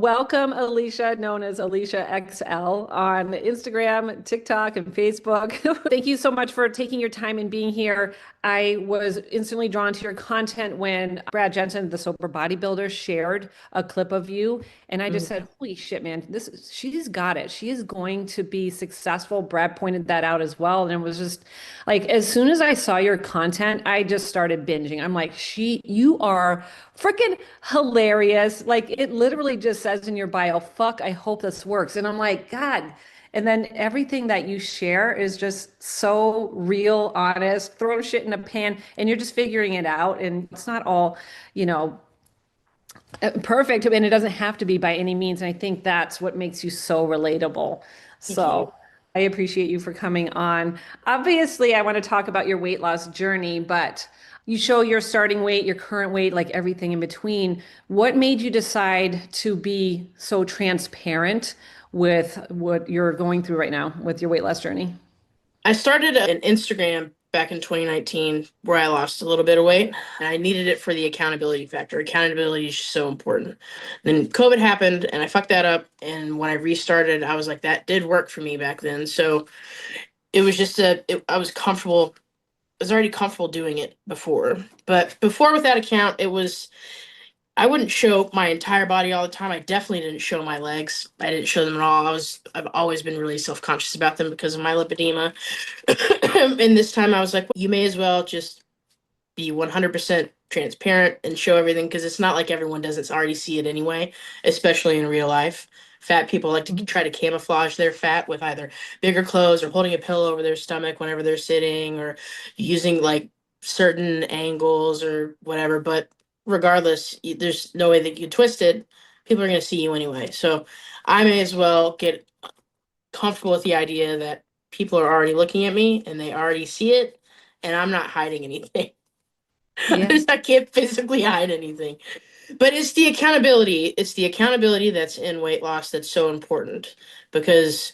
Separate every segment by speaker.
Speaker 1: Welcome, Alicia, known as Alicia XL on Instagram, TikTok, and Facebook. Thank you so much for taking your time and being here. I was instantly drawn to your content when Brad Jensen, the sober bodybuilder, shared a clip of you. And I just
Speaker 2: Mm.
Speaker 1: said, holy shit, man, she's got it. She is going to be successful. Brad pointed that out as well. And it was just like, as soon as I saw your content, I just started binging. I'm like, you are freaking hilarious. Like it literally just says in your bio, fuck, I hope this works. And I'm like, God. And then everything that you share is just so real, honest, throw shit in a pan, and you're just figuring it out. And it's not all, you know, perfect. And it doesn't have to be by any means. And I think that's what makes you so relatable.
Speaker 2: Thank you.
Speaker 1: So I appreciate you for coming on. Obviously, I want to talk about your weight loss journey, but you show your starting weight, your current weight, like everything in between. What made you decide to be so transparent with what you're going through right now with your weight loss journey?
Speaker 2: I started an Instagram back in 2019 where I lost a little bit of weight and I needed it for the accountability factor. Accountability is just so important. Then COVID happened and I fucked that up. And when I restarted, I was like, that did work for me back then. So it was just I was comfortable. I was already comfortable doing it before. But before with that account, I wouldn't show my entire body all the time. I definitely didn't show my legs. I didn't show them at all. I've always been really self-conscious about them because of my lipedema. And this time I was like, you may as well just be 100% transparent and show everything because it's not like everyone doesn't already see it anyway, especially in real life. Fat people like to try to camouflage their fat with either bigger clothes or holding a pillow over their stomach whenever they're sitting or using like certain angles or whatever. But regardless, there's no way that you twist it. People are going to see you anyway. So I may as well get comfortable with the idea that people are already looking at me and they already see it, and I'm not hiding anything.
Speaker 1: Yeah.
Speaker 2: I can't physically hide anything. But it's the accountability. It's the accountability that's in weight loss that's so important because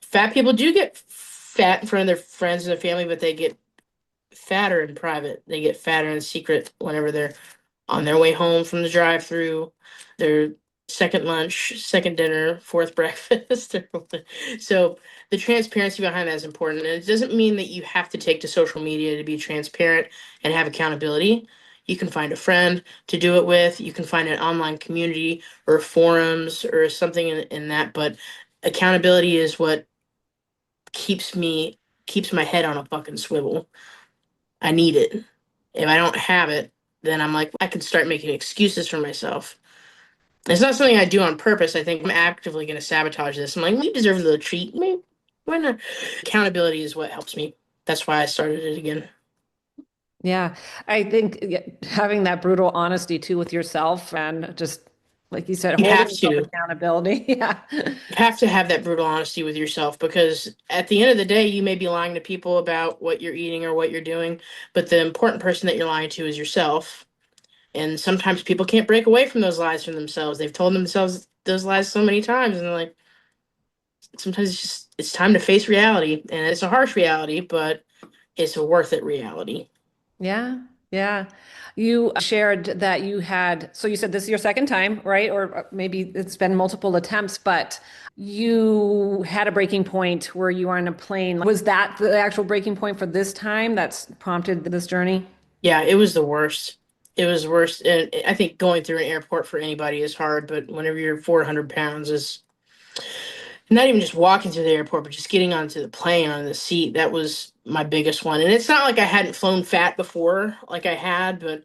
Speaker 2: fat people do get fat in front of their friends and their family, but they get fatter in private. They get fatter in secret whenever they're on their way home from the drive-through, their second lunch, second dinner, fourth breakfast. So the transparency behind that is important. And it doesn't mean that you have to take to social media to be transparent and have accountability. You can find a friend to do it with. You can find an online community or forums or something in that. But accountability is what keeps my head on a fucking swivel. I need it. If I don't have it, then I'm like, I can start making excuses for myself. It's not something I do on purpose. I think I'm actively going to sabotage this. I'm like, we deserve a little treat. Maybe, why not? Accountability is what helps me. That's why I started it again.
Speaker 1: Yeah. I think having that brutal honesty too with yourself and just, like you said,
Speaker 2: You
Speaker 1: holding
Speaker 2: have
Speaker 1: yourself
Speaker 2: to.
Speaker 1: accountability. Yeah.
Speaker 2: You have to have that brutal honesty with yourself because at the end of the day, you may be lying to people about what you're eating or what you're doing, but the important person that you're lying to is yourself. And sometimes people can't break away from those lies from themselves. They've told themselves those lies so many times, and they're like, sometimes it's time to face reality, and it's a harsh reality, but it's a worth it reality.
Speaker 1: Yeah, yeah. You shared that you had, so you said this is your second time, right? Or maybe it's been multiple attempts, but you had a breaking point where you were on a plane. Was that the actual breaking point for this time that's prompted this journey?
Speaker 2: Yeah, it was the worst. It was worse, and I think going through an airport for anybody is hard. But whenever you're 400 pounds, is not even just walking through the airport, but just getting onto the plane on the seat. That was my biggest one. And it's not like I hadn't flown fat before, like I had, but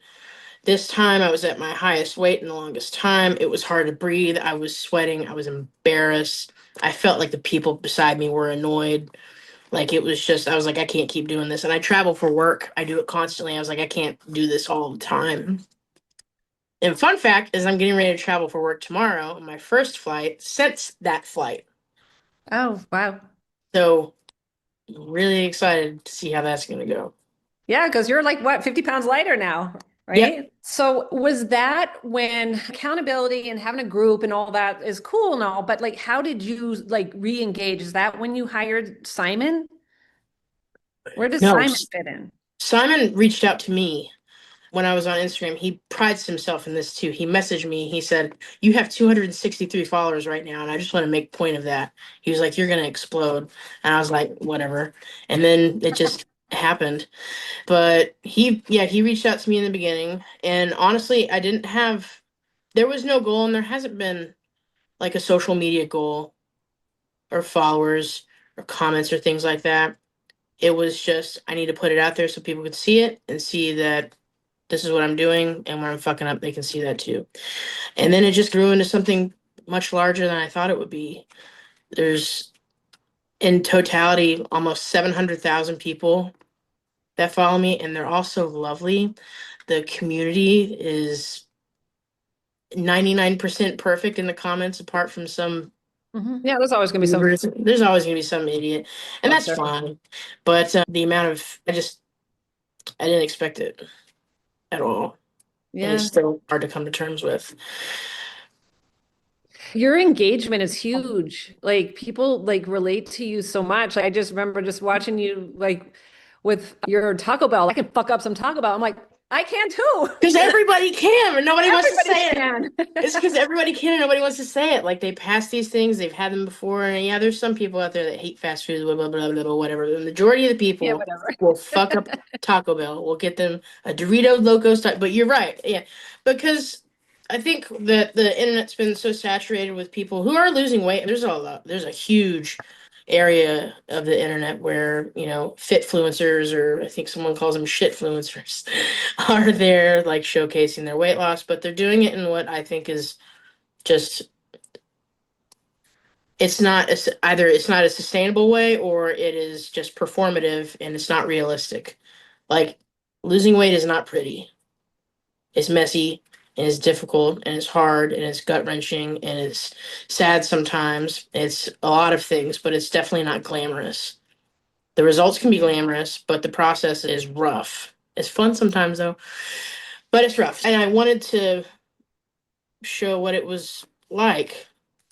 Speaker 2: this time I was at my highest weight in the longest time. It was hard to breathe. I was sweating. I was embarrassed. I felt like the people beside me were annoyed. Like it was just, I was like, I can't keep doing this. And I travel for work. I do it constantly. I was like, I can't do this all the time. And fun fact is I'm getting ready to travel for work tomorrow on my first flight since that flight.
Speaker 1: Oh, wow.
Speaker 2: So I'm really excited to see how that's going to go.
Speaker 1: Yeah, because you're like what, 50 pounds lighter now,
Speaker 2: Yep.
Speaker 1: right? So was that when accountability and having a group and all that is cool and all, but like how did you like re-engage? Is that when you hired Simon? Where does
Speaker 2: No,
Speaker 1: Simon fit in?
Speaker 2: Simon reached out to me. when I was on Instagram, he prides himself in this too. He messaged me. He said, "You have 263 followers right now, and I just want to make point of that." He was like, "You're gonna explode," and I was like, "Whatever." And then it just happened. But he reached out to me in the beginning, and honestly, I didn't have. There was no goal, and there hasn't been like a social media goal or followers or comments or things like that. It was just I need to put it out there so people could see it and see that this is what I'm doing, and when I'm fucking up, they can see that too. And then it just grew into something much larger than I thought it would be. There's in totality almost 700,000 people that follow me, and they're all so lovely. The community is 99% perfect in the comments, apart from some.
Speaker 1: Yeah, there's always going to be some.
Speaker 2: There's always going to be some idiot, and
Speaker 1: Out
Speaker 2: that's
Speaker 1: there.
Speaker 2: fine. But the amount of I didn't expect it at all, and it's
Speaker 1: Yeah.
Speaker 2: still hard to come to terms with.
Speaker 1: Your engagement is huge. Like people like relate to you so much. Like I just remember just watching you like with your Taco Bell. I can fuck up some Taco Bell. I'm like, I can too.
Speaker 2: Because everybody can, and nobody wants to
Speaker 1: Everybody
Speaker 2: say it.
Speaker 1: can.
Speaker 2: It's because everybody can and nobody wants to say it. Like they pass these things, they've had them before, and yeah, there's some people out there that hate fast food, blah blah blah blah, blah whatever. The majority of the
Speaker 1: Yeah,
Speaker 2: people
Speaker 1: whatever.
Speaker 2: will fuck up Taco Bell. We'll get them a Dorito Locos. But you're right, yeah, because I think that the internet's been so saturated with people who are losing weight. There's a huge area of the internet where fit fluencers, or I think someone calls them shit fluencers, are there like showcasing their weight loss, but they're doing it in what I think is just either it's not a sustainable way, or it is just performative and it's not realistic. Like losing weight is not pretty. It's messy and it's difficult and it's hard and it's gut-wrenching and it's sad sometimes. It's a lot of things, but it's definitely not glamorous. The results can be glamorous, but the process is rough. It's fun sometimes though, but it's rough. And I wanted to show what it was like.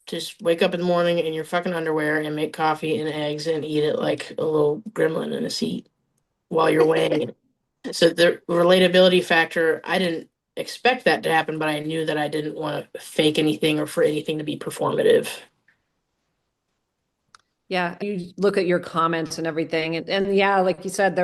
Speaker 2: Just wake up in the morning in your fucking underwear and make coffee and eggs and eat it like a little gremlin in a seat while you're weighing it. So the relatability factor, I didn't expect that to happen, but I knew that I didn't want to fake anything or for anything to be performative.
Speaker 1: Yeah, you look at your comments and everything, and yeah, like you said,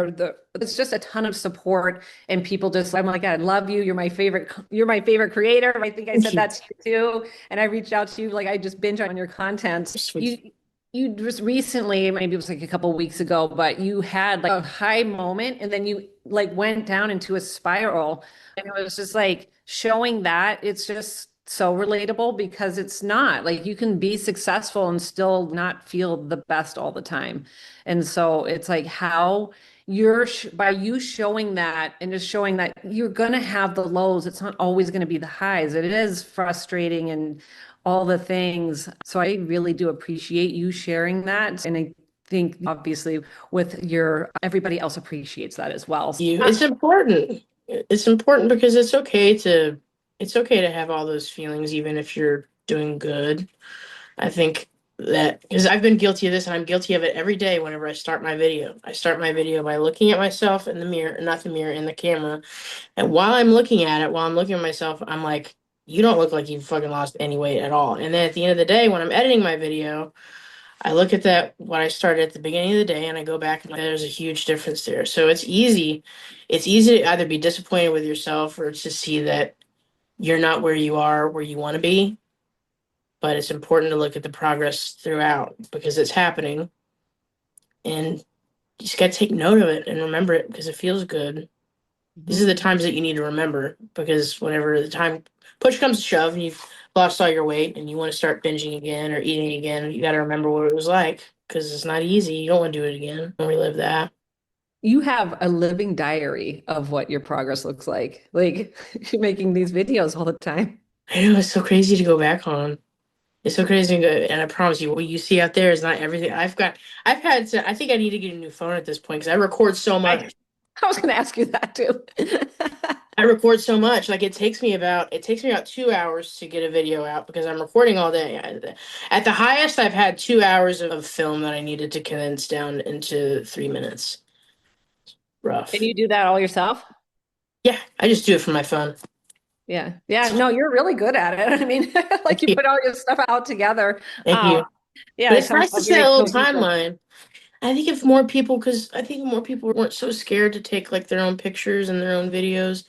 Speaker 1: it's just a ton of support, and people just, I'm like, I love you. You're my favorite creator. I think I
Speaker 2: Thank
Speaker 1: said
Speaker 2: you.
Speaker 1: that to you too, and I reached out to you, like I just binge on your content.
Speaker 2: Sweet.
Speaker 1: You just recently, maybe it was like a couple weeks ago, but you had like a high moment, and then you like went down into a spiral, and it was just like showing that it's just so relatable because it's not like you can be successful and still not feel the best all the time. And so it's like how by you showing that and just showing that you're going to have the lows, it's not always going to be the highs. It is frustrating and all the things. So I really do appreciate you sharing that. And I think obviously with your everybody else appreciates that as well.
Speaker 2: It's important. It's important because it's okay to have all those feelings even if you're doing good. I think that because I've been guilty of this and I'm guilty of it every day whenever I start my video. I start my video by looking at myself in the mirror, not the mirror, in the camera. And while I'm looking at myself, I'm like, you don't look like you've fucking lost any weight at all. And then at the end of the day, when I'm editing my video, I look at that, what I started at the beginning of the day, and I go back and there's a huge difference there. So it's easy. It's easy to either be disappointed with yourself or to see that you're not where you are, where you want to be. But it's important to look at the progress throughout because it's happening. And you just got to take note of it and remember it because it feels good. These are the times that you need to remember because whenever the time push comes to shove and you've lost all your weight and you want to start binging again or eating again, you got to remember what it was like because it's not easy. You don't want to do it again. Don't relive that.
Speaker 1: You have a living diary of what your progress looks like. Like you're making these videos all the time.
Speaker 2: I know it's so crazy to go back on. It's so crazy to go, and I promise you, what you see out there is not everything. I think I need to get a new phone at this point because I record so
Speaker 1: I,
Speaker 2: much.
Speaker 1: I was going to ask you that too.
Speaker 2: I record so much. Like it takes me about 2 hours to get a video out because I'm recording all day. At the highest, I've had 2 hours of film that I needed to condense down into 3 minutes.
Speaker 1: Can
Speaker 2: Rough.
Speaker 1: you do that all yourself?
Speaker 2: Yeah, I just do it for my fun.
Speaker 1: Yeah. Yeah. No, you're really good at it. I mean, like
Speaker 2: Thank
Speaker 1: you
Speaker 2: you.
Speaker 1: put all your stuff out together.
Speaker 2: Thank
Speaker 1: Um,
Speaker 2: you.
Speaker 1: yeah,
Speaker 2: But
Speaker 1: it
Speaker 2: it's
Speaker 1: comes
Speaker 2: nice to
Speaker 1: out
Speaker 2: set
Speaker 1: very
Speaker 2: a little
Speaker 1: cohesive.
Speaker 2: timeline. I think if more people, because I think more people weren't so scared to take like their own pictures and their own videos.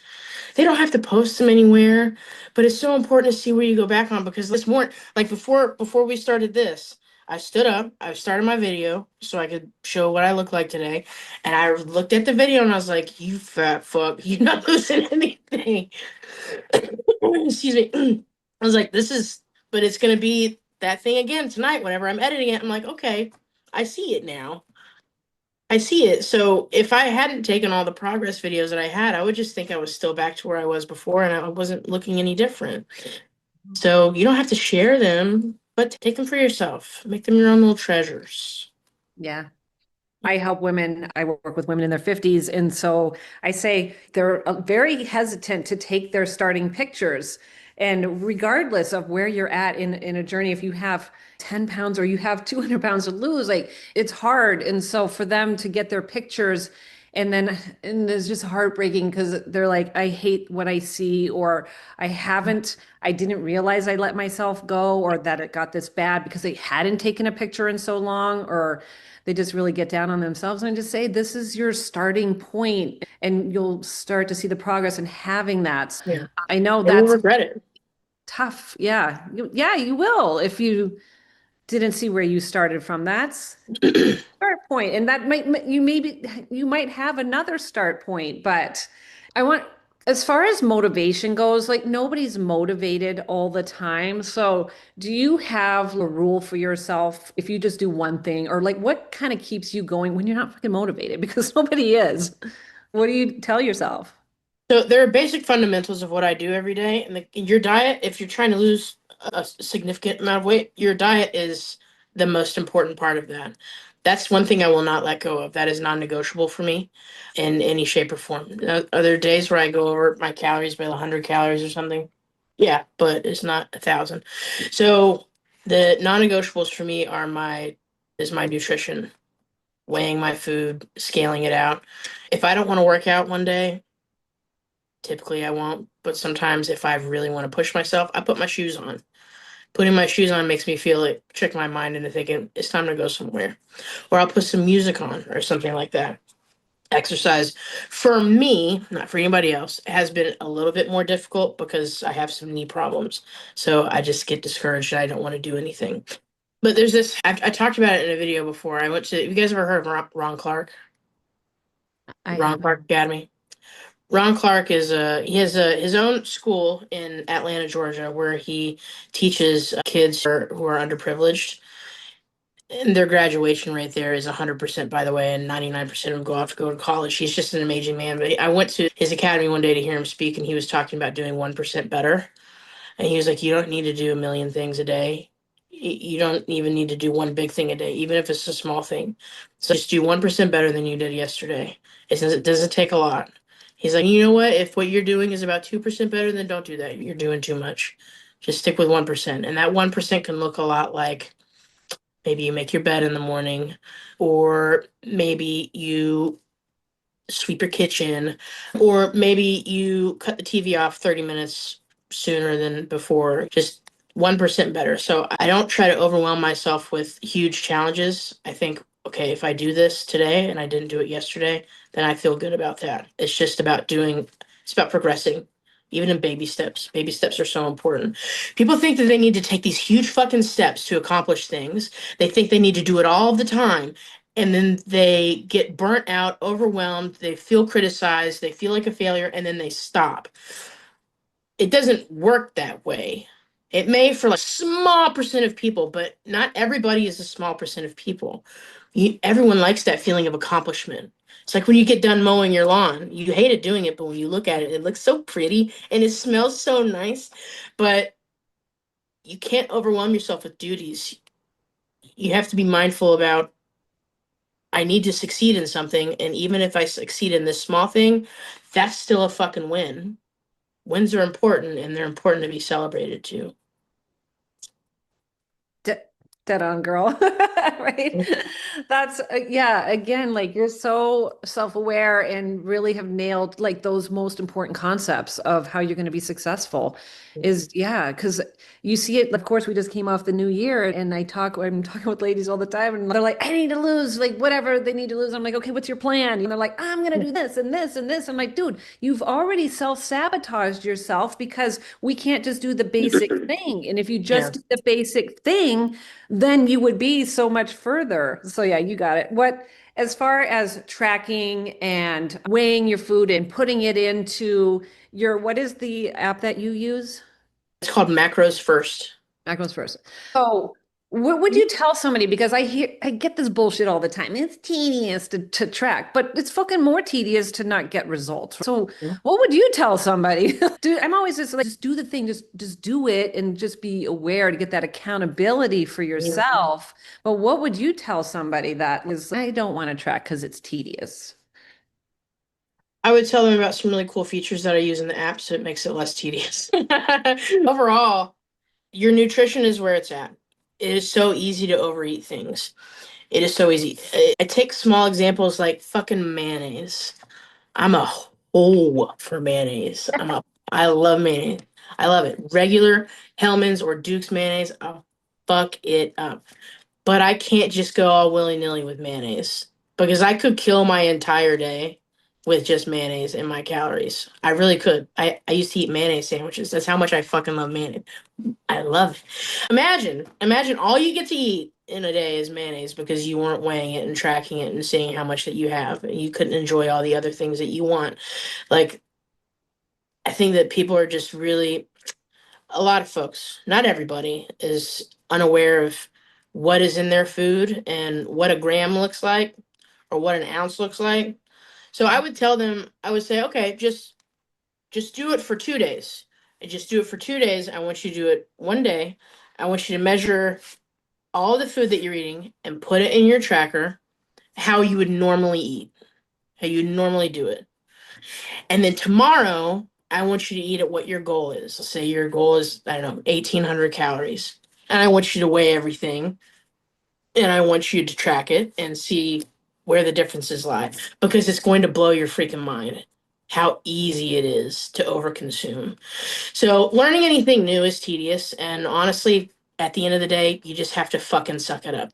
Speaker 2: They don't have to post them anywhere, but it's so important to see where you go back on because this morning, like before we started this, I stood up, I started my video so I could show what I look like today, and I looked at the video and I was like, "You fat fuck, you're not losing anything." Excuse me. I was like, "This is," but it's gonna be that thing again tonight. Whenever I'm editing it, I'm like, "Okay, I see it now." I see it. So if I hadn't taken all the progress videos that I had, I would just think I was still back to where I was before and I wasn't looking any different. So you don't have to share them, but take them for yourself. Make them your own little treasures.
Speaker 1: Yeah. I help women, I work with women in their 50s. And so I say they're very hesitant to take their starting pictures. And regardless of where you're at in a journey, if you have 10 pounds or you have 200 pounds to lose, like it's hard. And so for them to get their pictures and it's just heartbreaking because they're like, I hate what I see, or I didn't realize I let myself go, or that it got this bad because they hadn't taken a picture in so long, or they just really get down on themselves. And I just say, this is your starting point, and you'll start to see the progress in having that.
Speaker 2: Yeah.
Speaker 1: I know
Speaker 2: They will
Speaker 1: that's
Speaker 2: regret it.
Speaker 1: tough. Yeah. Yeah, you will if you didn't see where you started from. That's start point. And that you might have another start point, but I want, as far as motivation goes, like nobody's motivated all the time. So do you have a rule for yourself if you just do one thing, or like what kind of keeps you going when you're not fucking motivated? Because nobody is. What do you tell yourself?
Speaker 2: So there are basic fundamentals of what I do every day. And your diet, if you're trying to lose a significant amount of weight, your diet is the most important part of that. That's one thing I will not let go of. That is non-negotiable for me in any shape or form. Are there days where I go over my calories by 100 calories or something? Yeah, but it's not 1,000. So the non-negotiables for me are my nutrition, weighing my food, scaling it out. If I don't want to work out one day, typically I won't, but sometimes if I really want to push myself, I put my shoes on. Putting my shoes on makes me feel like trick my mind into thinking it's time to go somewhere. Or I'll put some music on or something like that. Exercise for me, not for anybody else, has been a little bit more difficult because I have some knee problems. So I just get discouraged and I don't want to do anything. But there's this, I talked about it in a video before. I went to, have you guys ever heard of Ron Clark?
Speaker 1: I
Speaker 2: Ron
Speaker 1: haven't.
Speaker 2: Clark Academy? Ron Clark is he has his own school in Atlanta, Georgia, where he teaches kids who are underprivileged. And their graduation rate there is 100%, by the way, and 99% of them go to college. He's just an amazing man. But I went to his academy one day to hear him speak, and he was talking about doing 1% better. And he was like, you don't need to do a million things a day. You don't even need to do one big thing a day, even if it's a small thing. So just do 1% better than you did yesterday. It doesn't take a lot. He's like, you know what? If what you're doing is about 2% better, then don't do that. You're doing too much. Just stick with 1%. And that 1% can look a lot like maybe you make your bed in the morning, or maybe you sweep your kitchen, or maybe you cut the TV off 30 minutes sooner than before, just 1% better. So I don't try to overwhelm myself with huge challenges. I think, okay, if I do this today and I didn't do it yesterday, then I feel good about that. It's just about it's about progressing. Even in baby steps. Baby steps are so important. People think that they need to take these huge fucking steps to accomplish things. They think they need to do it all the time, and then they get burnt out, overwhelmed, they feel criticized, they feel like a failure, and then they stop. It doesn't work that way. It may for a small percent of people, but not everybody is a small percent of people. Everyone likes that feeling of accomplishment. It's like when you get done mowing your lawn. You hated doing it, but when you look at it, it looks so pretty and it smells so nice. But you can't overwhelm yourself with duties. You have to be mindful about I need to succeed in something, and even if I succeed in this small thing, that's still a fucking win. Wins are important, and they're important to be celebrated too.
Speaker 1: De- Dead on, girl. Right. That's yeah, again, like you're so self-aware and really have nailed like those most important concepts of how you're going to be successful is yeah, because you see it, of course, we just came off the new year and I'm talking with ladies all the time and they're like, I need to lose like whatever they need to lose. I'm like, okay, what's your plan? And they're like, I'm going to do this and this and this. I'm like, dude, you've already self-sabotaged yourself because we can't just do the basic thing. And if you
Speaker 2: Yeah.
Speaker 1: just do the basic thing, then you would be so much further. So yeah, you got it. As far as tracking and weighing your food and putting it into what is the app that you use?
Speaker 2: It's called macros first.
Speaker 1: Macros first. So, what would you tell somebody? Because I get this bullshit all the time. It's tedious to track, but it's fucking more tedious to not get results. So, what would you tell somebody? Dude, I'm always just like, just do the thing, just do it, and just be aware to get that accountability for
Speaker 2: Yeah.
Speaker 1: yourself. But what would you tell somebody that is, I don't want to track because it's tedious?
Speaker 2: I would tell them about some really cool features that I use in the app so it makes it less tedious. Overall, your nutrition is where it's at. It is so easy to overeat things. It is so easy. I take small examples like fucking mayonnaise. I'm a hoe for mayonnaise. I love mayonnaise. I love it. Regular Hellman's or Duke's mayonnaise, I'll fuck it up. But I can't just go all willy-nilly with mayonnaise because I could kill my entire day with just mayonnaise and my calories. I really could. I used to eat mayonnaise sandwiches. That's how much I fucking love mayonnaise. I love it. Imagine all you get to eat in a day is mayonnaise because you weren't weighing it and tracking it and seeing how much that you have. And you couldn't enjoy all the other things that you want. Like, I think that people are just really, a lot of folks, not everybody, is unaware of what is in their food and what a gram looks like or what an ounce looks like. So I would tell them, I would say, okay, just do it for 2 days. And just do it for 2 days. I want you to do it one day. I want you to measure all the food that you're eating and put it in your tracker how you would normally eat, how you normally do it. And then tomorrow, I want you to eat at what your goal is. Let's say your goal is, I don't know, 1,800 calories. And I want you to weigh everything and I want you to track it and see where the differences lie because it's going to blow your freaking mind how easy it is to overconsume. So, learning anything new is tedious. And honestly, at the end of the day, you just have to fucking suck it up.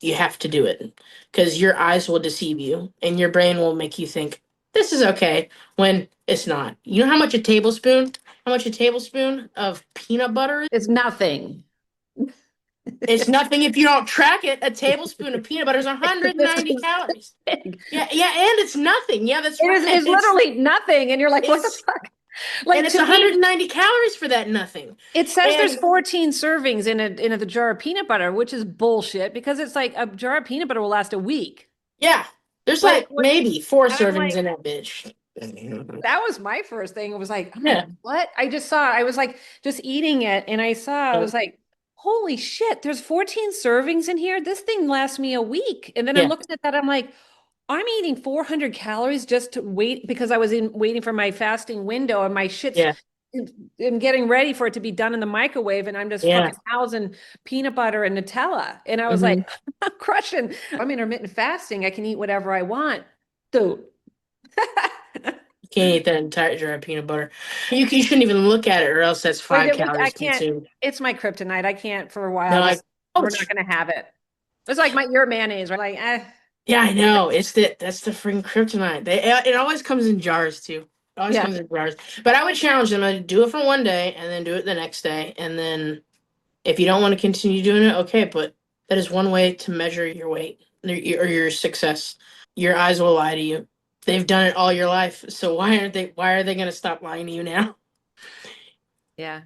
Speaker 2: You have to do it because your eyes will deceive you and your brain will make you think this is okay when it's not. You know how much a tablespoon of peanut butter is?
Speaker 1: It's nothing.
Speaker 2: It's nothing if you don't track it. A tablespoon of peanut butter is
Speaker 1: This
Speaker 2: 190
Speaker 1: is
Speaker 2: calories.
Speaker 1: big.
Speaker 2: Yeah, and it's nothing. Yeah, that's
Speaker 1: It
Speaker 2: right.
Speaker 1: is it's literally nothing. And you're like, what the
Speaker 2: It's
Speaker 1: fuck?
Speaker 2: and
Speaker 1: Like
Speaker 2: it's
Speaker 1: to me,
Speaker 2: 190 calories for that nothing.
Speaker 1: it says there's
Speaker 2: And
Speaker 1: 14 servings in the jar of peanut butter, which is bullshit because it's like a jar of peanut butter will last a week.
Speaker 2: yeah, there's
Speaker 1: Like
Speaker 2: like
Speaker 1: what
Speaker 2: maybe four
Speaker 1: I'm
Speaker 2: servings
Speaker 1: like,
Speaker 2: in that bitch.
Speaker 1: that was my first thing. It was like, I'm like,
Speaker 2: Yeah,
Speaker 1: what? I was like just eating it and I was like, holy shit, there's 14 servings in here. This thing lasts me a week. And then I'm
Speaker 2: yeah,
Speaker 1: looking at that, I'm like, I'm eating 400 calories just to wait because I was in waiting for my fasting window and my shit's
Speaker 2: yeah,
Speaker 1: I'm getting ready for it to be done in the microwave and I'm just
Speaker 2: yeah.
Speaker 1: fucking housing peanut butter and Nutella. And I was like,
Speaker 2: Hmm.
Speaker 1: I'm crushing. I'm intermittent fasting. I can eat whatever I want. Dude.
Speaker 2: You can't eat that entire jar of peanut butter. You shouldn't even look at it, or else that's
Speaker 1: Like
Speaker 2: five
Speaker 1: I
Speaker 2: calories
Speaker 1: can't,
Speaker 2: consumed.
Speaker 1: it's my kryptonite. I can't for a while.
Speaker 2: No,
Speaker 1: Just
Speaker 2: oh,
Speaker 1: we're not gonna have it. It's like your mayonnaise, right? Like,
Speaker 2: yeah, I know. That's the freaking kryptonite. It always comes in jars too. It always
Speaker 1: yeah,
Speaker 2: comes in jars. But I would challenge them to do it for one day and then do it the next day, and then if you don't want to continue doing it, okay. But that is one way to measure your weight or your success. Your eyes will lie to you. They've done it all your life, so Why are they going to stop lying to you now?
Speaker 1: yeah.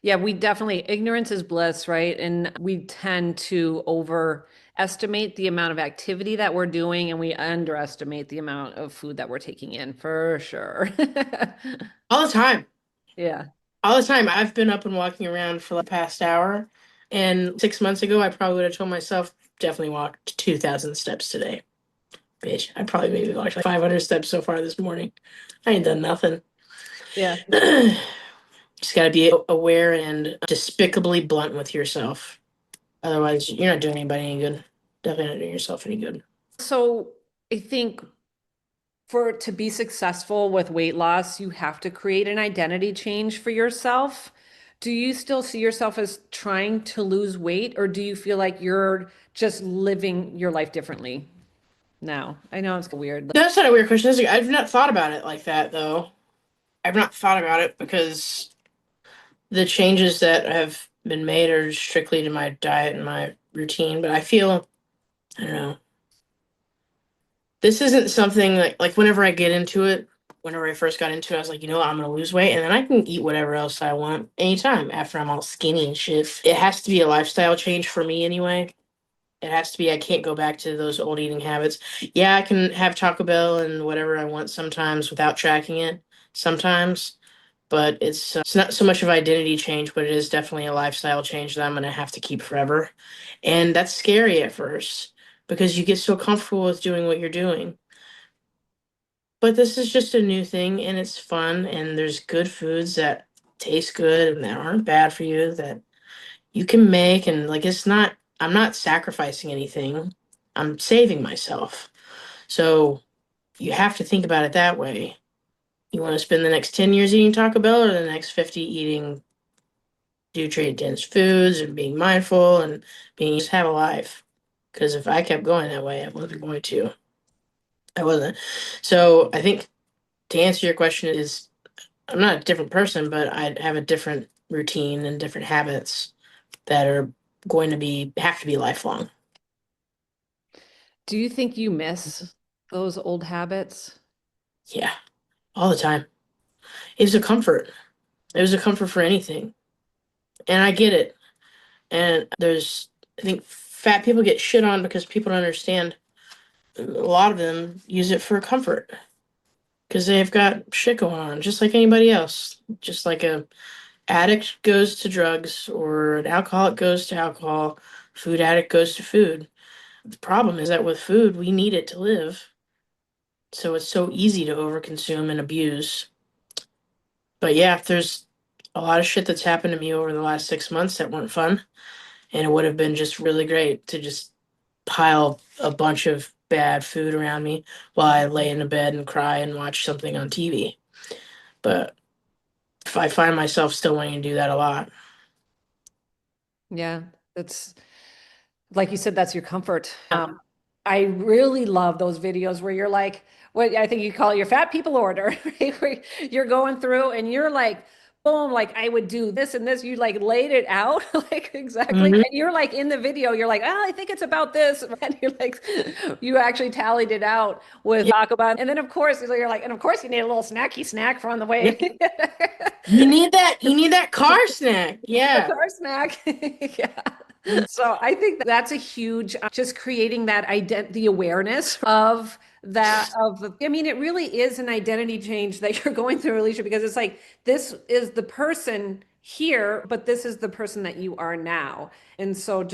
Speaker 1: Yeah, we definitely, ignorance is bliss, right? And we tend to overestimate the amount of activity that we're doing and we underestimate the amount of food that we're taking in for sure.
Speaker 2: All the time.
Speaker 1: Yeah.
Speaker 2: All the time. I've been up and walking around for the past hour. And 6 months ago, I probably would have told myself, definitely walked 2,000 steps today. Bitch, I probably maybe walked like 500 steps so far this morning. I ain't done nothing.
Speaker 1: Yeah.
Speaker 2: Just got to be aware and despicably blunt with yourself. Otherwise, you're not doing anybody any good. Definitely not doing yourself any good.
Speaker 1: So I think for to be successful with weight loss, you have to create an identity change for yourself. Do you still see yourself as trying to lose weight, or do you feel like you're just living your life differently now? I know it's weird.
Speaker 2: That's not a weird question. I've not thought about it like that though. I've not thought about it because the changes that have been made are strictly to my diet and my routine. But I feel, I don't know, this isn't something like whenever I get into it, whenever I first got into it, I was like, you know what, I'm gonna lose weight and then I can eat whatever else I want anytime after I'm all skinny and shit. It has to be a lifestyle change for me anyway. It has to be, I can't go back to those old eating habits. Yeah, I can have Taco Bell and whatever I want sometimes without tracking it, sometimes, but it's not so much of identity change, but it is definitely a lifestyle change that I'm going to have to keep forever. And that's scary at first because you get so comfortable with doing what you're doing. But this is just a new thing and it's fun and there's good foods that taste good and that aren't bad for you that you can make and like it's not I'm not sacrificing anything. I'm saving myself. So you have to think about it that way. You want to spend the next 10 years eating Taco Bell or the next 50 eating nutrient dense foods and being mindful and being just have a life. Because if I kept going that way, I wasn't going to. I wasn't. So I think to answer your question is I'm not a different person, but I have a different routine and different habits that are going to be have to be lifelong.
Speaker 1: Do you think you miss those old habits?
Speaker 2: Yeah, all the time. It was a comfort. It was a comfort for anything. And I get it. And I think fat people get shit on because people don't understand. A lot of them use it for comfort because they've got shit going on, just like anybody else. Just like a addict goes to drugs or an alcoholic goes to alcohol, food addict goes to food. The problem is that with food, we need it to live. So it's so easy to overconsume and abuse. But yeah, there's a lot of shit that's happened to me over the last 6 months that weren't fun. And it would have been just really great to just pile a bunch of bad food around me while I lay in the bed and cry and watch something on TV. But if I find myself still wanting to do that a lot.
Speaker 1: Yeah, that's like you said, that's your comfort.
Speaker 2: Yeah.
Speaker 1: I really love those videos where you're like, what I think you call it your fat people order, right? Where you're going through and you're like, boom, like I would do this and this. You like laid it out, like exactly.
Speaker 2: Hmm.
Speaker 1: And you're like in the video, you're like, oh, I think it's about this. And you're like, you actually tallied it out with
Speaker 2: Yeah.
Speaker 1: Taco Bell. And then of course, you're like, and of course you need a little snacky snack for on the
Speaker 2: Yeah.
Speaker 1: way.
Speaker 2: You need that. You need that car snack.
Speaker 1: The
Speaker 2: Yeah.
Speaker 1: car snack. Yeah. So I think that's a huge, just creating that the awareness of that, I mean, it really is an identity change that you're going through, Alicia, because it's like, this is the person here, but this is the person that you are now. And so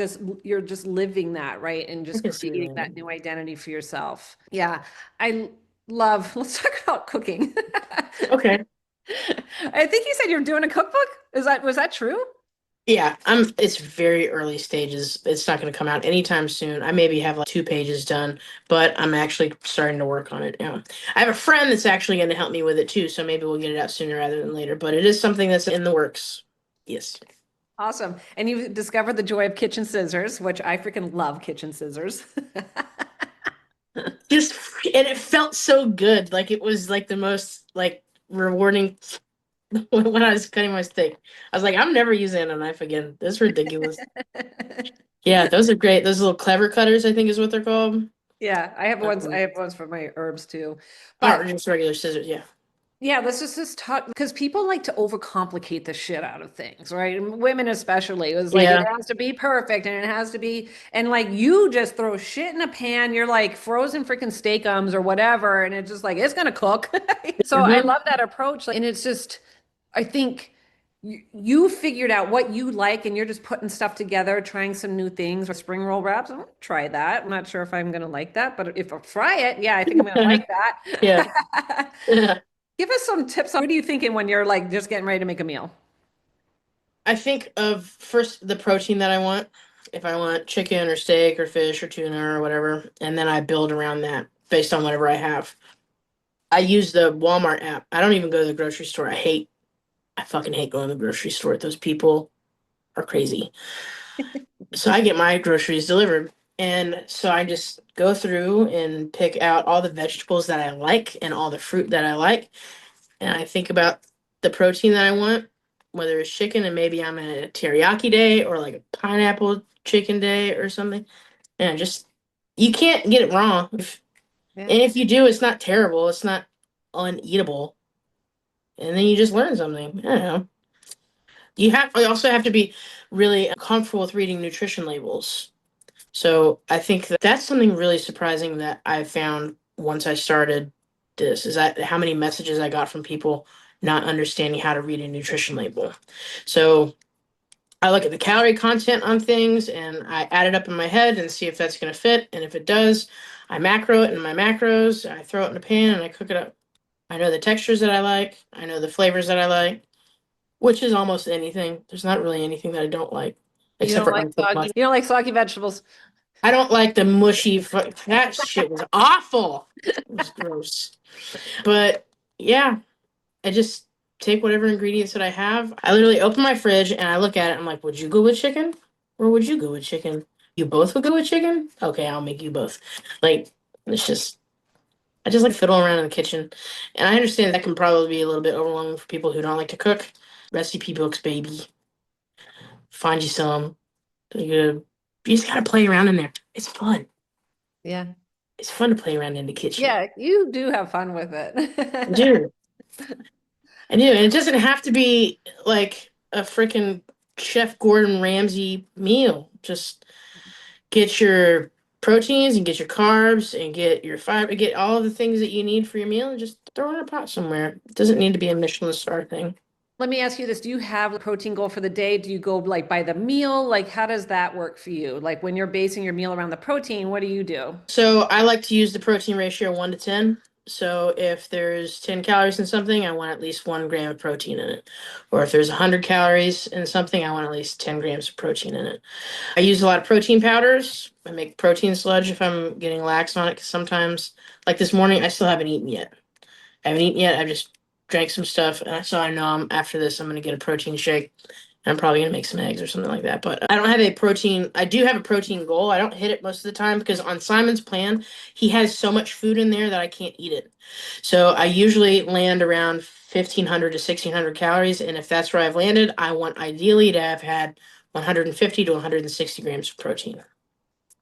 Speaker 1: you're just living that, right? And
Speaker 2: I
Speaker 1: just
Speaker 2: can see
Speaker 1: creating
Speaker 2: that.
Speaker 1: that new identity for yourself. Yeah. I let's talk about cooking.
Speaker 2: Okay.
Speaker 1: I think you said you're doing a cookbook. Was that true?
Speaker 2: Yeah, it's very early stages. It's not going to come out anytime soon. I maybe have like 2 pages done, but I'm actually starting to work on it. Yeah. I have a friend that's actually going to help me with it too, so maybe we'll get it out sooner rather than later, but it is something that's in the works. Yes.
Speaker 1: Awesome. And you discovered the joy of kitchen scissors, which I freaking love kitchen scissors.
Speaker 2: Just and it felt so good. Like it was like the most like rewarding when I was cutting my steak. I was like, I'm never using a knife again. This is ridiculous. Yeah, those are great. Those little clever cutters, I think is what they're called.
Speaker 1: Yeah, I
Speaker 2: Um,
Speaker 1: have ones for my herbs too.
Speaker 2: oh,
Speaker 1: But
Speaker 2: just regular scissors. Yeah.
Speaker 1: yeah, let's just talk because people like to overcomplicate the shit out of things, right? And women especially. It was like it
Speaker 2: Yeah.
Speaker 1: has to be perfect and it has to be, and like you just throw shit in a pan, you're like frozen freaking steakums or whatever, and it's just like it's gonna cook. So I
Speaker 2: Hmm.
Speaker 1: love that approach. And it's just, I think you figured out what you like and you're just putting stuff together, trying some new things or spring roll wraps. I'm gonna try that. I'm not sure if I'm gonna like that, but if I fry it, yeah, I think I'm gonna like
Speaker 2: Yeah.
Speaker 1: that.
Speaker 2: Yeah.
Speaker 1: Give us some tips on what are you thinking when you're like just getting ready to make a meal?
Speaker 2: I think of first the protein that I want. if I want chicken or steak or fish or tuna or whatever, and then I build around that based on whatever I have. I use the Walmart app. I don't even go to the grocery store. I fucking hate going to the grocery store. Those people are crazy. So I get my groceries delivered. And so I just go through and pick out all the vegetables that I like and all the fruit that I like. And I think about the protein that I want, whether it's chicken and maybe I'm in a teriyaki day or like a pineapple chicken day or something. And just, you can't get it wrong.
Speaker 1: Yeah.
Speaker 2: And if you do, it's not terrible. It's not uneatable. And then you just learn something. I don't know. You also have to be really comfortable with reading nutrition labels. So I think that's something really surprising that I found once I started this is that how many messages I got from people not understanding how to read a nutrition label. So I look at the calorie content on things and I add it up in my head and see if that's going to fit. And if it does, I macro it in my macros. I throw it in a pan and I cook it up. I know the textures that I like. I know the flavors that I like, which is almost anything. There's not really anything that I don't like,
Speaker 1: You
Speaker 2: except
Speaker 1: don't
Speaker 2: for
Speaker 1: like
Speaker 2: uncooked
Speaker 1: soggy,
Speaker 2: mush.
Speaker 1: you don't like soggy vegetables.
Speaker 2: I don't like the mushy. That shit was awful. It was gross. But yeah, I just take whatever ingredients that I have. I literally open my fridge and I look at it. I'm like, would you go with chicken, or would you go with chicken? You both would go with chicken? Okay, I'll make you both. Like it's just. I just like fiddling around in the kitchen, and I understand that can probably be a little bit overwhelming for people who don't like to cook. Recipe books, baby. Find you some. You just gotta play around in there. It's fun.
Speaker 1: Yeah.
Speaker 2: It's fun to play around in the kitchen.
Speaker 1: Yeah, you do have fun with
Speaker 2: I
Speaker 1: it.
Speaker 2: do. I do. And it doesn't have to be like a freaking Chef Gordon Ramsay meal. Just get your proteins and get your carbs and get your fiber, get all of the things that you need for your meal and just throw it in a pot somewhere. It doesn't need to be a Michelin star thing.
Speaker 1: Let me ask you this. Do you have a protein goal for the day? Do you go like by the meal? Like, how does that work for you? Like when you're basing your meal around the protein, what do you do?
Speaker 2: So I like to use the protein ratio 1 to 10. So if there's 10 calories in something, I want at least 1 gram of protein in it. Or if there's 100 calories in something, I want at least 10 grams of protein in it. I use a lot of protein powders. I make protein sludge if I'm getting lax on it, because sometimes, like this morning, I still haven't eaten yet. I haven't eaten yet. I just drank some stuff, and so I know after this I'm gonna get a protein shake. I'm probably gonna make some eggs or something like that. But I don't have a protein. I do have a protein goal. I don't hit it most of the time because on Simon's plan, he has so much food in there that I can't eat it. So I usually land around 1,500 to 1,600 calories, and if that's where I've landed, I want ideally to have had 150 to 160 grams of protein.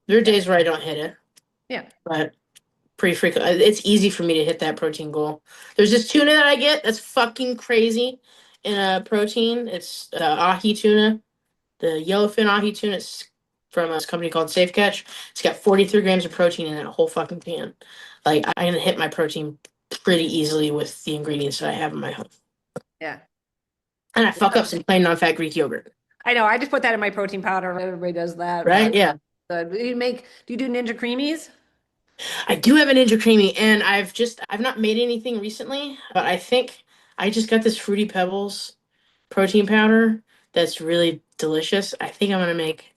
Speaker 2: There are
Speaker 1: Yeah.
Speaker 2: days where I don't hit it,
Speaker 1: Yeah.
Speaker 2: but pretty frequent. It's easy for me to hit that protein goal. There's this tuna that I get that's fucking crazy in a protein. It's ahi tuna, the yellowfin ahi tuna. It's from a company called Safe Catch. It's got 43 grams of protein in that whole fucking pan. Like I'm gonna hit my protein pretty easily with the ingredients that I have in my home.
Speaker 1: Yeah.
Speaker 2: And I fuck up some plain non-fat Greek yogurt.
Speaker 1: I know. I just put that in my protein powder. Everybody does that,
Speaker 2: Right?
Speaker 1: but
Speaker 2: Yeah.
Speaker 1: do you do Ninja Creamies?
Speaker 2: I do have an Ninja Creamy, and I've not made anything recently, but I think I just got this Fruity Pebbles protein powder that's really delicious. I think I'm gonna make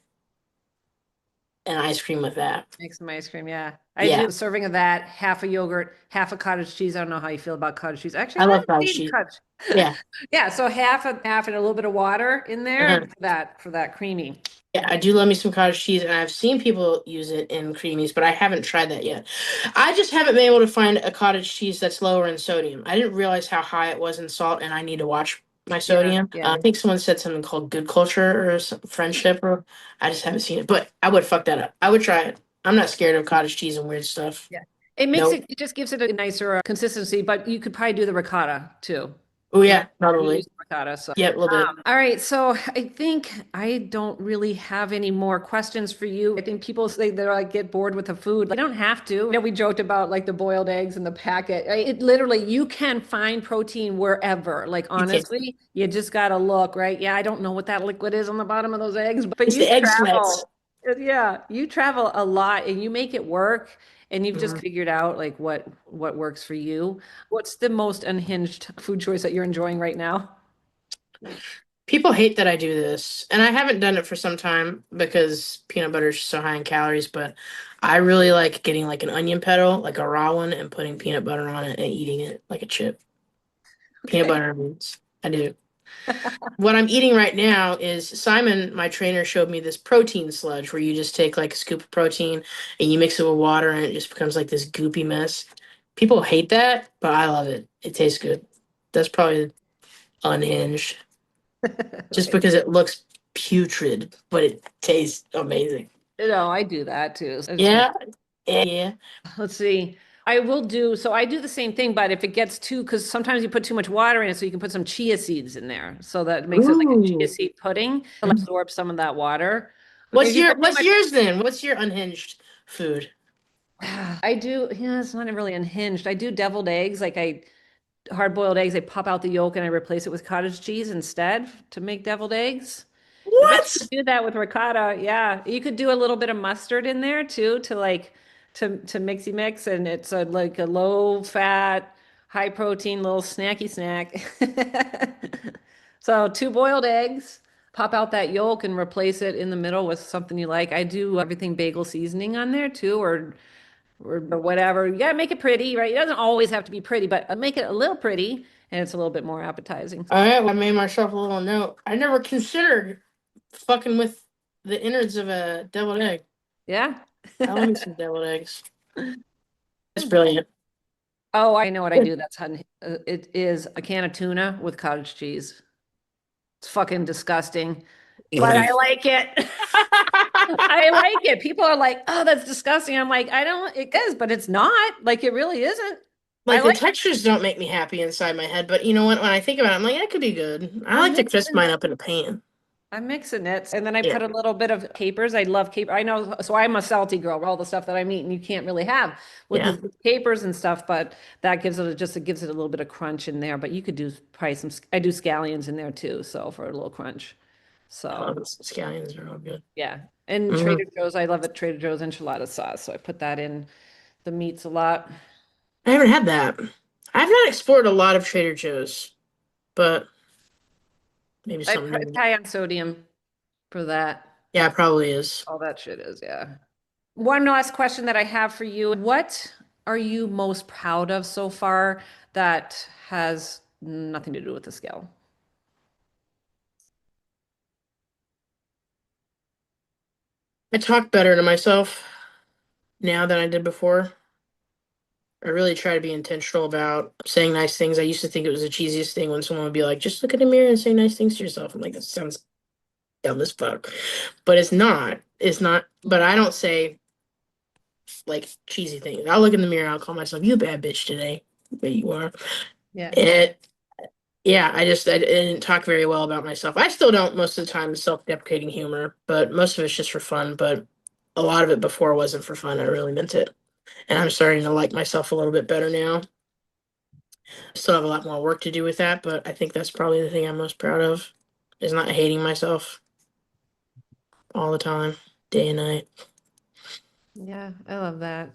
Speaker 2: an ice cream with that.
Speaker 1: Make some ice cream, yeah. I do
Speaker 2: Yeah,
Speaker 1: a serving of that, half a yogurt, half a cottage cheese. I don't know how you feel about cottage cheese. Actually,
Speaker 2: I
Speaker 1: I might
Speaker 2: love
Speaker 1: have
Speaker 2: cottage
Speaker 1: made
Speaker 2: cheese.
Speaker 1: cottage.
Speaker 2: Yeah,
Speaker 1: Yeah, so half and a little bit of water in there
Speaker 2: uh-huh.
Speaker 1: and for that creamy.
Speaker 2: Yeah, I do love me some cottage cheese, and I've seen people use it in creamies, but I haven't tried that yet. I just haven't been able to find a cottage cheese that's lower in sodium. I didn't realize how high it was in salt, and I need to watch my
Speaker 1: Yeah,
Speaker 2: sodium.
Speaker 1: yeah.
Speaker 2: I think someone said something called good culture or friendship, or I just haven't seen it, but I would fuck that up. I would try it. I'm not scared of cottage cheese and weird stuff.
Speaker 1: Yeah. It makes
Speaker 2: Nope.
Speaker 1: it just gives it a nicer consistency, but you could probably do the ricotta too.
Speaker 2: Oh
Speaker 1: Yeah,
Speaker 2: yeah,
Speaker 1: you use
Speaker 2: probably.
Speaker 1: ricotta. So,
Speaker 2: Yeah, a little bit.
Speaker 1: all right. So I think I don't really have any more questions for you. I think people say they're like get bored with the food. They don't have to. You know, we joked about like the boiled eggs in the packet. It literally, you can find protein wherever. Like
Speaker 2: You can.
Speaker 1: honestly, you just gotta look, right? Yeah, I don't know what that liquid is on the bottom of those eggs, but
Speaker 2: It's
Speaker 1: you
Speaker 2: the egg sweats.
Speaker 1: travel. Yeah, you travel a lot and you make it work and you've just
Speaker 2: Mhm.
Speaker 1: figured out like what works for you. What's the most unhinged food choice that you're enjoying right now?
Speaker 2: People hate that I do this, and I haven't done it for some time because peanut butter is so high in calories, but I really like getting like an onion petal, like a raw one, and putting peanut butter on it and eating it like a chip. Peanut
Speaker 1: Okay.
Speaker 2: butter and beans. I do. What I'm eating right now is Simon, my trainer, showed me this protein sludge where you just take like a scoop of protein and you mix it with water and it just becomes like this goopy mess. People hate that, but I love it. It tastes good. That's probably unhinged just
Speaker 1: Okay.
Speaker 2: because it looks putrid, but it tastes amazing.
Speaker 1: I do that too. It's
Speaker 2: Yeah, yeah.
Speaker 1: Let's see. I will do, so I do the same thing, but if it gets too, because sometimes you put too much water in it, so you can put some chia seeds in there. So that makes it like a chia
Speaker 2: Ooh.
Speaker 1: seed pudding, to absorb some of that water. If
Speaker 2: What's
Speaker 1: you
Speaker 2: your
Speaker 1: put too
Speaker 2: what's
Speaker 1: much,
Speaker 2: yours then? What's your unhinged food?
Speaker 1: I do, it's not really unhinged. I do deviled eggs, like hard boiled eggs, I pop out the yolk and I replace it with cottage cheese instead to make deviled eggs. I bet you
Speaker 2: What?
Speaker 1: could do that with ricotta. Yeah, you could do a little bit of mustard in there too to like to mixy mix, and it's like a low fat, high protein little snacky snack. So two boiled eggs, pop out that yolk and replace it in the middle with something you like. I do everything bagel seasoning on there too, or whatever. You gotta make it pretty, right? It doesn't always have to be pretty, but make it a little pretty, and it's a little bit more appetizing.
Speaker 2: All right, well, I made myself a little note. I never considered fucking with the innards of a deviled egg.
Speaker 1: Yeah.
Speaker 2: I love me some deviled eggs. It's brilliant.
Speaker 1: Oh, I know what I do. It is a can of tuna with cottage cheese. It's fucking disgusting, but I like it. I like it. People are like, "Oh, that's disgusting." I'm like, "I don't, it is, but it's not. Like it really isn't." I
Speaker 2: Like the
Speaker 1: like
Speaker 2: textures don't make me happy inside my head, but you know what? When I think about it, I'm like, that could be good. I
Speaker 1: I'm
Speaker 2: like to crisp
Speaker 1: mixing
Speaker 2: mine up in a pan.
Speaker 1: I'm mixing it. And then I
Speaker 2: Yeah,
Speaker 1: put a little bit of capers. I love caper. I know, so I'm a salty girl. All the stuff that I'm eating, you can't really have with
Speaker 2: yeah.
Speaker 1: the capers and stuff, but that gives it gives it a little bit of crunch in there. But you could do probably I do scallions in there too, so for a little crunch.
Speaker 2: Oh,
Speaker 1: So
Speaker 2: those scallions are all good.
Speaker 1: yeah. And
Speaker 2: Hmm.
Speaker 1: Trader Joe's, I love it. Trader Joe's enchilada sauce. So I put that in the meats a lot.
Speaker 2: I haven't had that. I've not explored a lot of Trader Joe's, but maybe something
Speaker 1: It's
Speaker 2: new.
Speaker 1: high on sodium for that.
Speaker 2: Yeah, it probably is.
Speaker 1: All that shit is, yeah. One last question that I have for you. What are you most proud of so far that has nothing to do with the scale?
Speaker 2: I talk better to myself now than I did before. I really try to be intentional about saying nice things. I used to think it was the cheesiest thing when someone would be like, just look in the mirror and say nice things to yourself. I'm like, that sounds dumb as fuck. But it's not. It's not. But I don't say like cheesy things. I'll look in the mirror and I'll call myself, you a bad bitch today. But you are.
Speaker 1: Yeah.
Speaker 2: And yeah, I didn't talk very well about myself. I still don't most of the time self-deprecating humor, but most of it's just for fun. But a lot of it before wasn't for fun. I really meant it. And I'm starting to like myself a little bit better now. Still have a lot more work to do with that, but I think that's probably the thing I'm most proud of is not hating myself all the time, day and night.
Speaker 1: Yeah, I love that.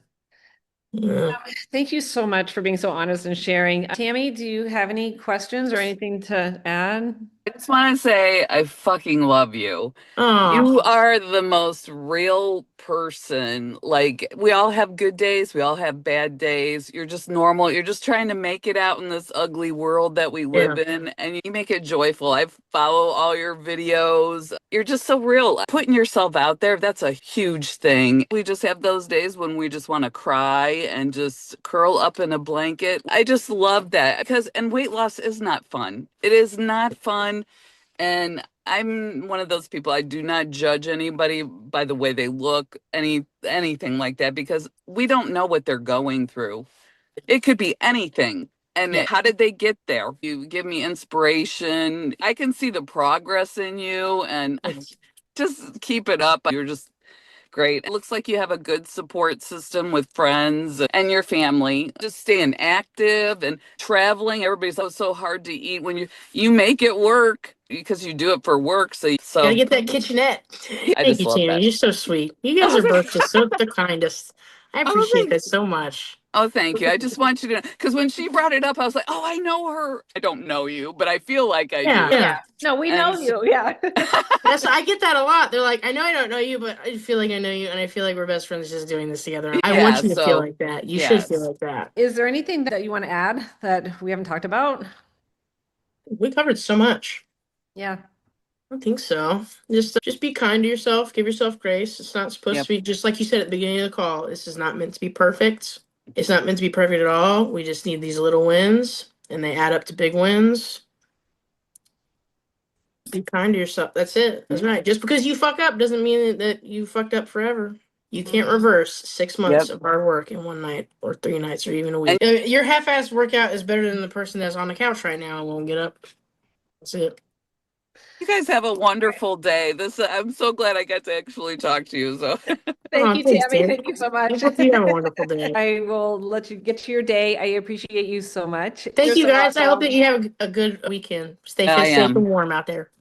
Speaker 2: Yeah.
Speaker 1: Thank you so much for being so honest and sharing. Tammy, do you have any questions or anything to add?
Speaker 3: I just want to say I fucking love you.
Speaker 2: Oh,
Speaker 3: You are the most real person. Like, we all have good days, we all have bad days. You're just normal. You're just trying to make it out in this ugly world that we
Speaker 2: yeah.
Speaker 3: live in, and you make it joyful. I follow all your videos. You're just so real. Putting yourself out there, that's a huge thing. We just have those days when we just want to cry and just curl up in a blanket. I just love that because, and weight loss is not fun. It is not fun. And I'm one of those people, I do not judge anybody by the way they look, anything like that, because we don't know what they're going through. It could be anything. And
Speaker 2: Yeah.
Speaker 3: how did they get there? You give me inspiration. I can see the progress in you, and just keep it up. You're just great. It looks like you have a good support system with friends and your family. Just staying active and traveling. Everybody's so hard to eat when you make it work because you do it for work.
Speaker 2: Gotta
Speaker 3: So
Speaker 2: get that kitchenette.
Speaker 3: I
Speaker 2: Thank
Speaker 3: just
Speaker 2: you,
Speaker 3: love
Speaker 2: Tammy.
Speaker 3: that.
Speaker 2: You're so sweet. You guys
Speaker 3: Oh,
Speaker 2: are both just so the kindest. I
Speaker 3: oh,
Speaker 2: appreciate that so much.
Speaker 3: Oh, thank you. I just want you to, because when she brought it up, I was like, oh, I know her. I don't know you, but I feel like I
Speaker 2: Yeah,
Speaker 3: do.
Speaker 2: yeah.
Speaker 1: No, we know
Speaker 3: And
Speaker 1: you. Yeah.
Speaker 2: That's I get that a lot. They're like, I know I don't know you, but I feel like I know you, and I feel like we're best friends just doing this together. I want
Speaker 3: yeah,
Speaker 2: you to feel
Speaker 3: so
Speaker 2: like that. You should feel
Speaker 3: yes.
Speaker 2: like that.
Speaker 1: Is there anything that you want to add that we haven't talked about?
Speaker 2: We covered so much.
Speaker 1: Yeah.
Speaker 2: I don't think so. Just be kind to yourself. Give yourself grace. It's not supposed
Speaker 3: Yep.
Speaker 2: to be just like you said at the beginning of the call. This is not meant to be perfect. It's not meant to be perfect at all. We just need these little wins, and they add up to big wins. Be kind to yourself. That's it. That's right. Just because you fuck up doesn't mean that you fucked up forever. You can't reverse 6 months
Speaker 3: Yep.
Speaker 2: of hard work in one night or 3 nights or even a week.
Speaker 3: And
Speaker 2: Your half-assed workout is better than the person that's on the couch right now and won't get up. That's it.
Speaker 3: you guys have a wonderful day. I'm so glad I got to actually talk to you. So
Speaker 1: Thank
Speaker 2: Oh,
Speaker 1: you,
Speaker 2: thanks,
Speaker 1: Tammy.
Speaker 2: Dan.
Speaker 1: Thank you so
Speaker 2: I
Speaker 1: much.
Speaker 2: hope you have a wonderful day.
Speaker 1: I will let you get to your day. I appreciate you so much.
Speaker 2: Thank
Speaker 1: You're
Speaker 2: you,
Speaker 1: so
Speaker 2: guys. I hope
Speaker 1: awesome.
Speaker 2: that you have a good weekend. Stay
Speaker 3: I
Speaker 2: safe
Speaker 3: am.
Speaker 2: and warm out there.